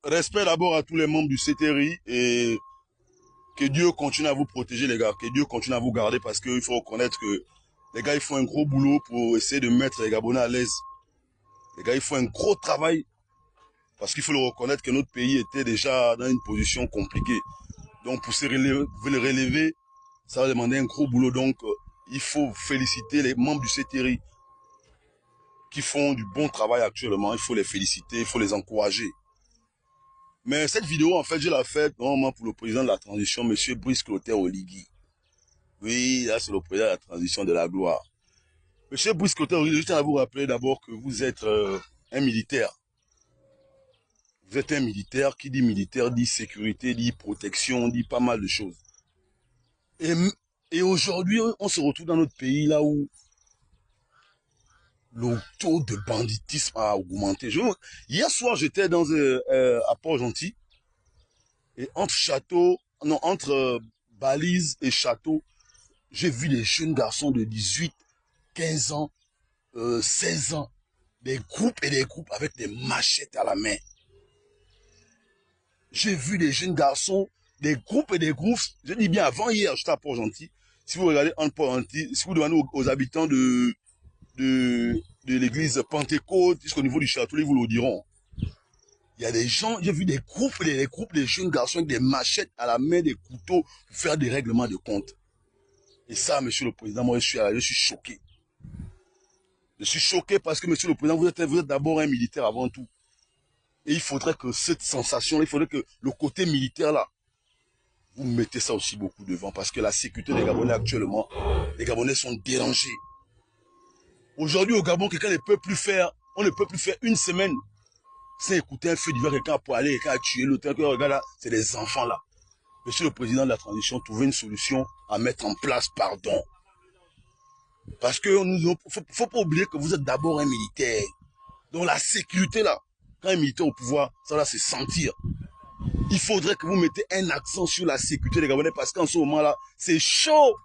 respect d'abord à tous les membres du CTRI et que Dieu continue à vous protéger, les gars. Que Dieu continue à vous garder parce qu'il faut reconnaître que les gars, ils font un gros boulot pour essayer de mettre les Gabonais à l'aise. Les gars, ils font un gros travail parce qu'il faut le reconnaître que notre pays était déjà dans une position compliquée. Donc, pour se relever, ça va demander un gros boulot. Donc, il faut féliciter les membres du CTRI qui font du bon travail actuellement. Il faut les féliciter, il faut les encourager. Mais cette vidéo, en fait, je l'ai faite normalement pour le président de la transition, M. Brice Clotaire Oligui. Oui, là, c'est le président de la transition de la gloire. M. Brice Clotaire Oligui, je tiens à vous rappeler d'abord que vous êtes un militaire. Vous êtes un militaire, qui dit militaire, dit sécurité, dit protection, dit pas mal de choses. Et aujourd'hui, on se retrouve dans notre pays là où le taux de banditisme a augmenté. Hier soir, j'étais dans à Port-Gentil et entre Balise et Château, j'ai vu des jeunes garçons de 18, 15 ans, 16 ans, des groupes et des groupes avec des machettes à la main. J'ai vu des jeunes garçons, des groupes et des groupes, je dis bien avant hier, j'étais à Port-Gentil. Si vous regardez en Port-Gentil, si vous demandez aux habitants de l'église Pentecôte, jusqu'au niveau du château, ils vous le diront. Il y a des gens, j'ai vu des groupes et des groupes de jeunes garçons avec des machettes à la main, des couteaux, pour faire des règlements de compte. Et ça, monsieur le président, moi je suis choqué. Je suis choqué parce que, monsieur le président, vous êtes d'abord un militaire avant tout. Et il faudrait que cette sensation, il faudrait que le côté militaire là, vous mettez ça aussi beaucoup devant. Parce que la sécurité des Gabonais actuellement, les Gabonais sont dérangés. Aujourd'hui au Gabon, quelqu'un ne peut plus faire, on ne peut plus faire une semaine sans écouter un feu divers, quelqu'un pour aller, quelqu'un a tué l'autre, regarde là, c'est des enfants là. Monsieur le président de la transition, trouvez une solution à mettre en place, pardon. Parce que faut pas oublier que vous êtes d'abord un militaire. Donc la sécurité là, quand un militaire au pouvoir, ça va se sentir. Il faudrait que vous mettez un accent sur la sécurité des Gabonais parce qu'en ce moment-là, c'est chaud.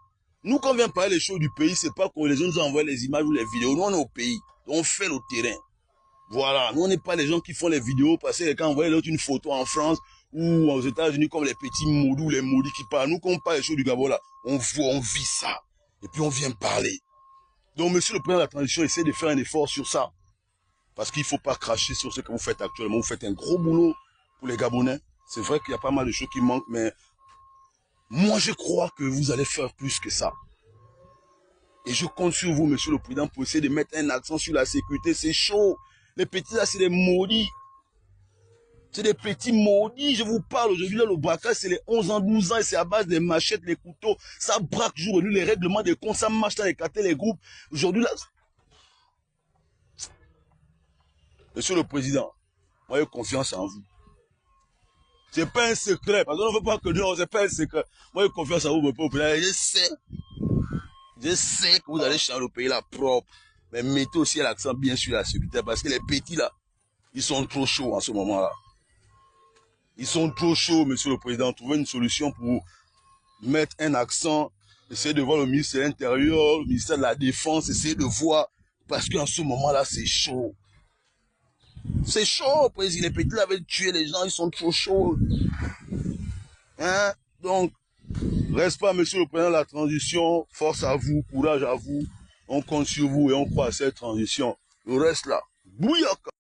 Nous, quand on vient parler des choses du pays, c'est pas que les gens nous envoient les images ou les vidéos. Nous, on est au pays. On fait le terrain. Voilà. Nous, on n'est pas les gens qui font les vidéos parce que quelqu'un envoie l'autre une photo en France ou aux États-Unis comme les petits maudits ou les maudits qui parlent. Nous, quand on parle des choses du Gabon, là, on voit, on vit ça. Et puis, on vient parler. Donc, monsieur le président de la transition, essaie de faire un effort sur ça. Parce qu'il ne faut pas cracher sur ce que vous faites actuellement. Vous faites un gros boulot pour les Gabonais. C'est vrai qu'il y a pas mal de choses qui manquent, mais moi, je crois que vous allez faire plus que ça. Et je compte sur vous, monsieur le président, pour essayer de mettre un accent sur la sécurité. C'est chaud. Les petits là, c'est des maudits. C'est des petits maudits. Je vous parle aujourd'hui, là, le braquage, c'est les 11 ans, 12 ans, et c'est à base des machettes, les couteaux. Ça braque jour et nuit, les règlements des comptes, ça marche dans les quartiers, les groupes. Aujourd'hui, là... Monsieur le président, moi, j'ai confiance en vous. C'est pas un secret, parce qu'on ne veut pas que nous, c'est pas un secret. Moi, j'ai confiance en vous, mon peuple. Je sais que vous allez changer le pays là propre. Mais mettez aussi l'accent bien sur la sécurité, parce que les petits là, ils sont trop chauds en ce moment-là. Ils sont trop chauds, monsieur le président. Trouvez une solution pour mettre un accent. Essayez de voir le ministère de l'Intérieur, le ministère de la Défense, essayez de voir, parce qu'en ce moment-là, c'est chaud. C'est chaud, président. Les petits là veulent tuer les gens, ils sont trop chauds. Hein? Donc, reste pas, monsieur le président de la transition. Force à vous, courage à vous. On compte sur vous et on croit à cette transition. Le reste là, bouillaka.